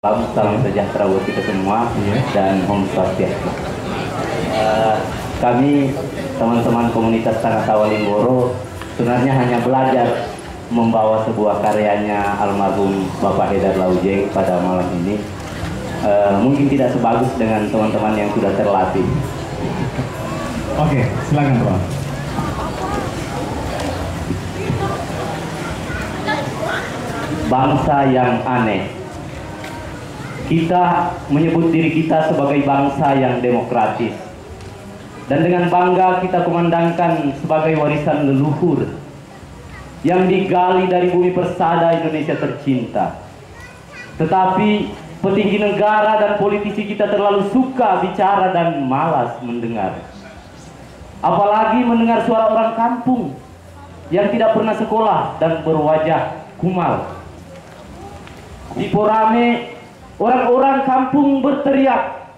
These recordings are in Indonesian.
Salam sejahtera buat kita semua dan Om Swastiastu. Kami teman-teman komunitas Tanah Tawalingboro sebenarnya hanya belajar membawa sebuah karyanya almarhum Bapak Haidar Laujeng pada malam ini. Mungkin tidak sebagus dengan teman-teman yang sudah terlatih. Oke, silakan Bro. Bangsa yang aneh. Kita menyebut diri kita sebagai bangsa yang demokratis. Dan dengan bangga kita kumandangkan sebagai warisan leluhur yang digali dari bumi persada Indonesia tercinta. Tetapi petinggi negara dan politisi kita terlalu suka bicara dan malas mendengar. Apalagi mendengar suara orang kampung yang tidak pernah sekolah dan berwajah kumal. Di Porame, orang-orang kampung berteriak,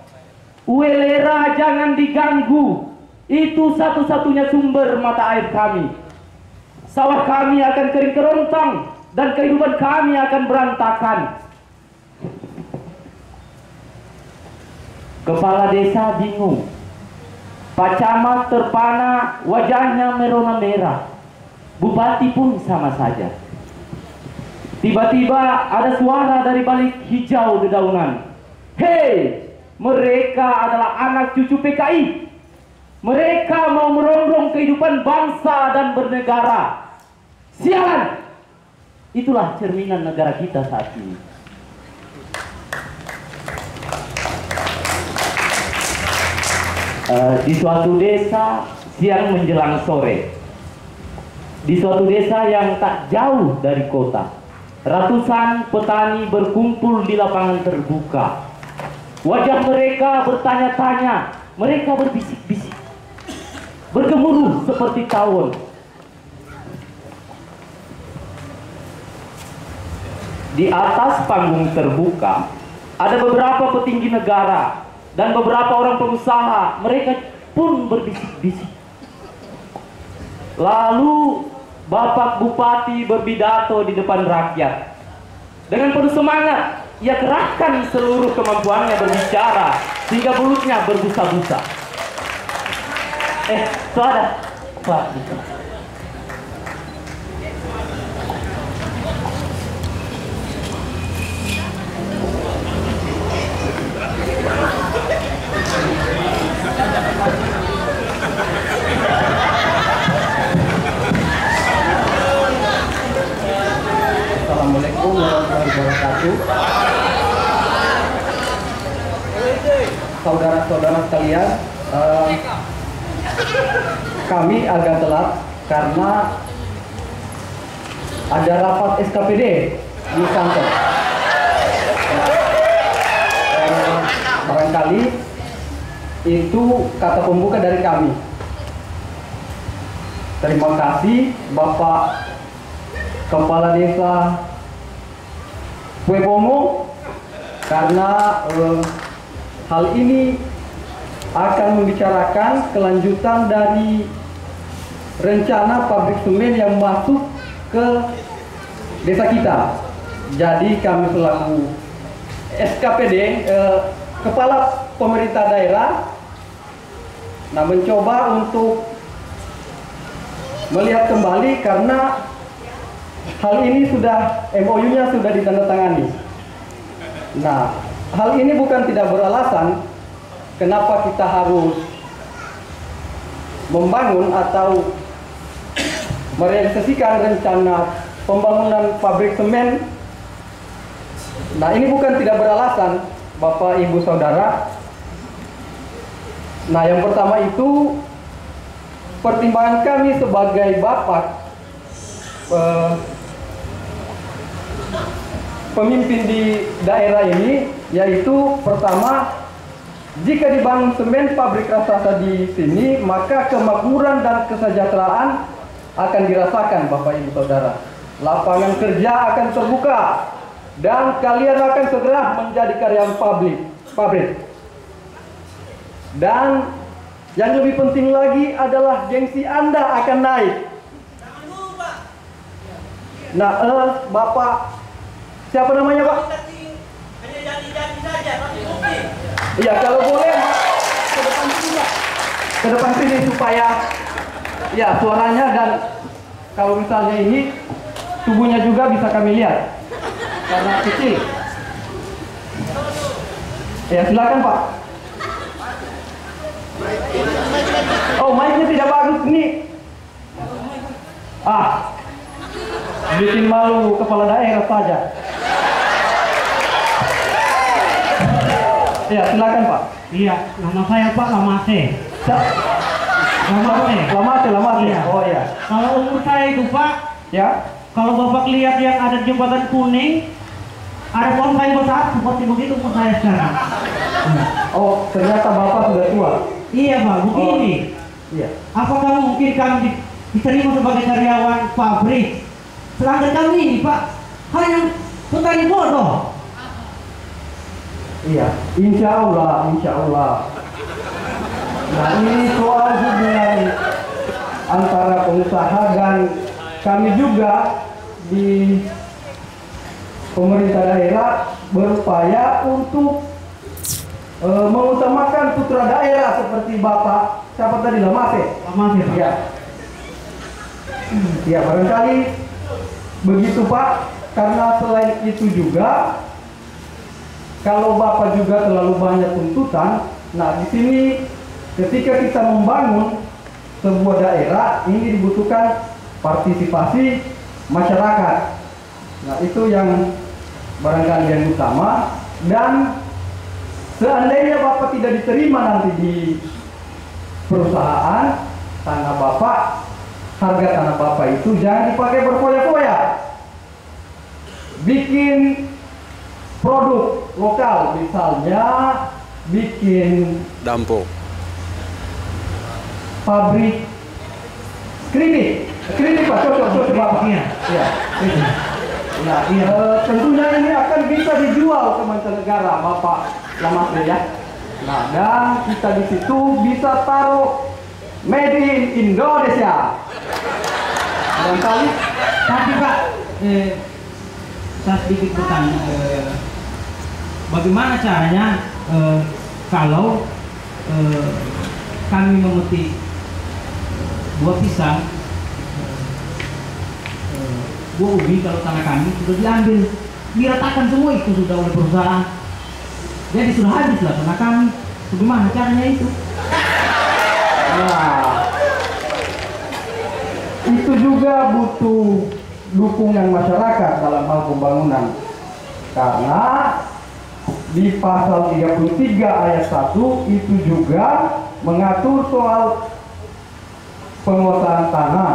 "Uelera jangan diganggu, itu satu-satunya sumber mata air kami. Sawah kami akan kering kerontang dan kehidupan kami akan berantakan." Kepala desa bingung, Pak Camat terpana, wajahnya merona merah. Bupati pun sama saja. Tiba-tiba ada suara dari balik hijau dedaunan. "Hei, mereka adalah anak cucu PKI. Mereka mau merongrong kehidupan bangsa dan bernegara. Sialan!" Itulah cerminan negara kita saat ini. Di suatu desa siang menjelang sore, di suatu desa yang tak jauh dari kota, ratusan petani berkumpul di lapangan terbuka. Wajah mereka bertanya-tanya, mereka berbisik-bisik, bergemuruh seperti tawon. Di atas panggung terbuka ada beberapa petinggi negara dan beberapa orang pengusaha. Mereka pun berbisik-bisik. Lalu Bapak Bupati berpidato di depan rakyat. Dengan penuh semangat, ia kerahkan seluruh kemampuannya berbicara sehingga mulutnya berbusa-busa. Itu ada Pak. Assalamualaikum warahmatullahi wabarakatuh. Saudara-saudara sekalian, kami agak telat karena ada rapat SKPD di kantor. Barangkali itu kata pembuka dari kami. Terima kasih Bapak Kepala Desa Puebomo karena hal ini akan membicarakan kelanjutan dari rencana pabrik semen yang masuk ke desa kita. Jadi kami selaku SKPD, Kepala Pemerintah Daerah, mencoba untuk melihat kembali karena hal ini sudah MOU-nya sudah ditandatangani. Nah, hal ini bukan tidak beralasan kenapa kita harus membangun atau merealisasikan rencana pembangunan pabrik semen. Nah, ini bukan tidak beralasan, Bapak Ibu Saudara. Nah, yang pertama itu pertimbangan kami sebagai Bapak pemimpin di daerah ini, yaitu pertama, jika dibangun semen pabrik raksasa di sini, maka kemakmuran dan kesejahteraan akan dirasakan, Bapak Ibu Saudara. Lapangan kerja akan terbuka dan kalian akan segera menjadi karyawan pabrik. Dan yang lebih penting lagi adalah gengsi Anda akan naik. Nah, Bapak siapa namanya, Pak? Iya, kalau boleh ke depan sini, Pak. Ke depan sini supaya ya suaranya, dan kalau misalnya ini tubuhnya juga bisa kami lihat karena kecil. Ya, silakan Pak. Oh, mic-nya tidak bagus ini. Bikin malu kepala daerah saja. Ya, silakan Pak. Iya, nama saya Pak Lamase. Lamase. Iya. Oh ya. Kalau umur saya itu Pak, Ya. kalau Bapak lihat yang ada jembatan kuning, ada pohon kayu besar, seperti begitu umur saya sekarang. Oh, ternyata Bapak sudah tua. Iya Pak, begini. Iya. Apakah mungkin kami diterima sebagai karyawan pabrik? Sedangkan kami ini Pak, hanya petani bodoh. Iya, insya Allah. Nah, ini soal hubungan antara pengusaha dan kami juga di pemerintah daerah berupaya untuk mengutamakan putra daerah seperti Bapak, siapa tadi, Lamase? Lamase Pak. Ya. Ya, barangkali begitu Pak, karena selain itu juga kalau Bapak juga terlalu banyak tuntutan, nah di sini ketika kita membangun sebuah daerah, ini dibutuhkan partisipasi masyarakat. Nah, itu yang barangkali yang utama. Dan seandainya Bapak tidak diterima nanti di perusahaan, tanah Bapak, harga tanah Bapak itu jangan dipakai berfoya-foya. Bikin produk lokal, misalnya bikin Dampo, pabrik krinik Pak, cocok Bapak. Iya. Ya. Nah, tentunya ini akan bisa dijual ke mancanegara, Bapak Lamase ya. Nah, dan kita di situ bisa taruh Made in Indonesia. Barangkali. Tapi Pak, saya sedikit bertanya, bagaimana caranya kalau kami memetik buah pisang, buah ubi, kalau tanah kami sudah diambil, diratakan semua itu sudah oleh perusahaan, jadi sudah habis lah tanah kami. Bagaimana caranya itu? Nah, itu juga butuh dukungan masyarakat dalam hal pembangunan, karena di pasal 33 ayat 1 itu juga mengatur soal penguasaan tanah,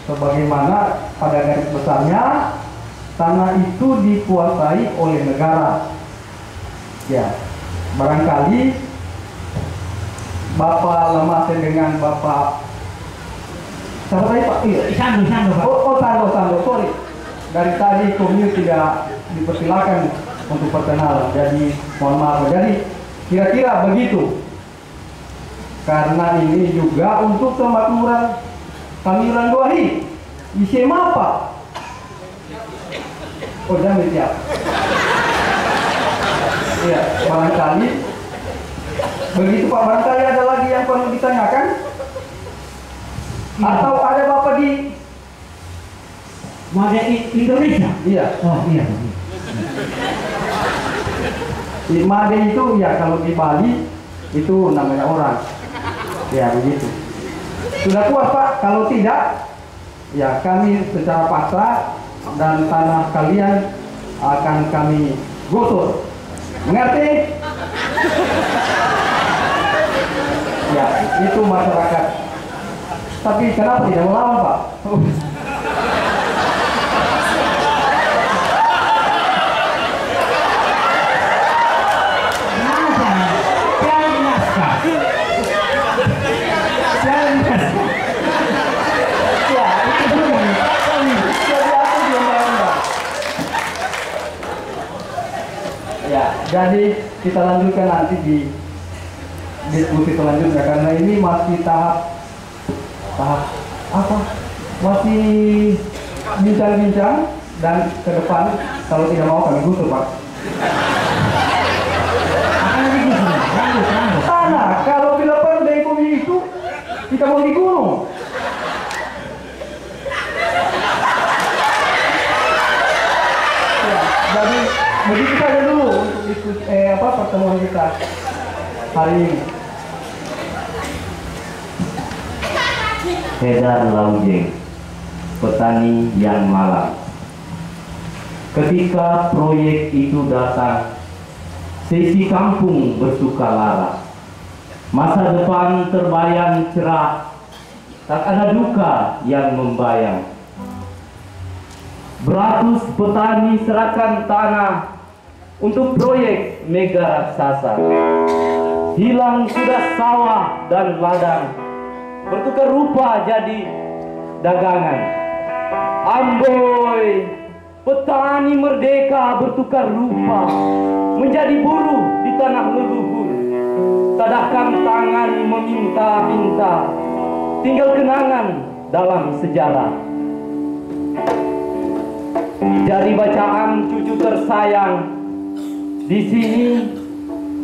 sebagaimana pada garis besarnya tanah itu dikuasai oleh negara. Ya, barangkali Bapak Lamase dengan Bapak siapa tadi Pak? Iya. Sando Pak. Oh, Sando, sorry. Dari tadi komune tidak dipersilakan untuk perkenalan, jadi mohon maaf. Jadi kira-kira begitu. Karena ini juga untuk kemakmuran Kamiran Doahi. Isem apa? Oh, jangan siap. Iya, barangkali begitu Pak. Barangkali ada lagi yang perlu ditanyakan? Atau ada Bapak di Indonesia? Iya. Oh iya. Di Made itu ya, kalau di Bali itu namanya orang. Ya begitu. Sudah puas Pak? Kalau tidak, ya kami secara paksa dan tanah kalian akan kami gusur. Mengerti? Ya, itu masyarakat. Tapi kenapa tidak melawan Pak? Jadi kita lanjutkan nanti di diskusi selanjutnya, karena ini masih tahap apa? Masih bincang-bincang, dan ke depan kalau tidak mau kami gusur Pak. dulu untuk pertemuan kita hari ini. Hedar Laujeng, petani yang malang. Ketika proyek itu datang, seisi kampung bersukalara. Masa depan terbayang cerah, tak ada duka yang membayang. Beratus petani serahkan tanah untuk proyek mega raksasa. Hilang sudah sawah dan ladang, bertukar rupa jadi dagangan. Amboi, petani merdeka bertukar rupa menjadi buruh di tanah leluhur. Tadahkan tangan meminta-minta, tinggal kenangan dalam sejarah. Dari bacaan cucu tersayang, di sini,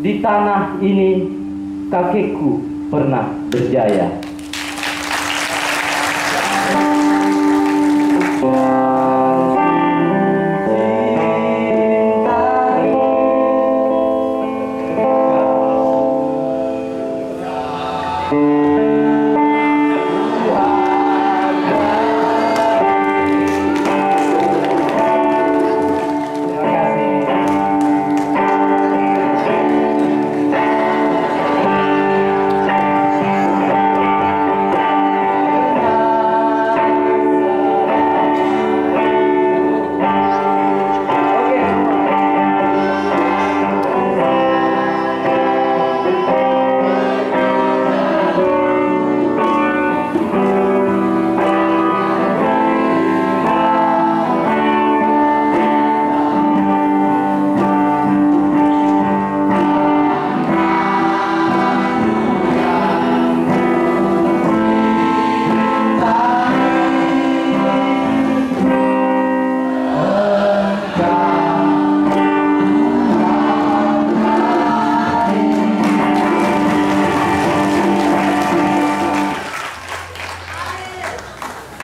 di tanah ini, kakekku pernah berjaya.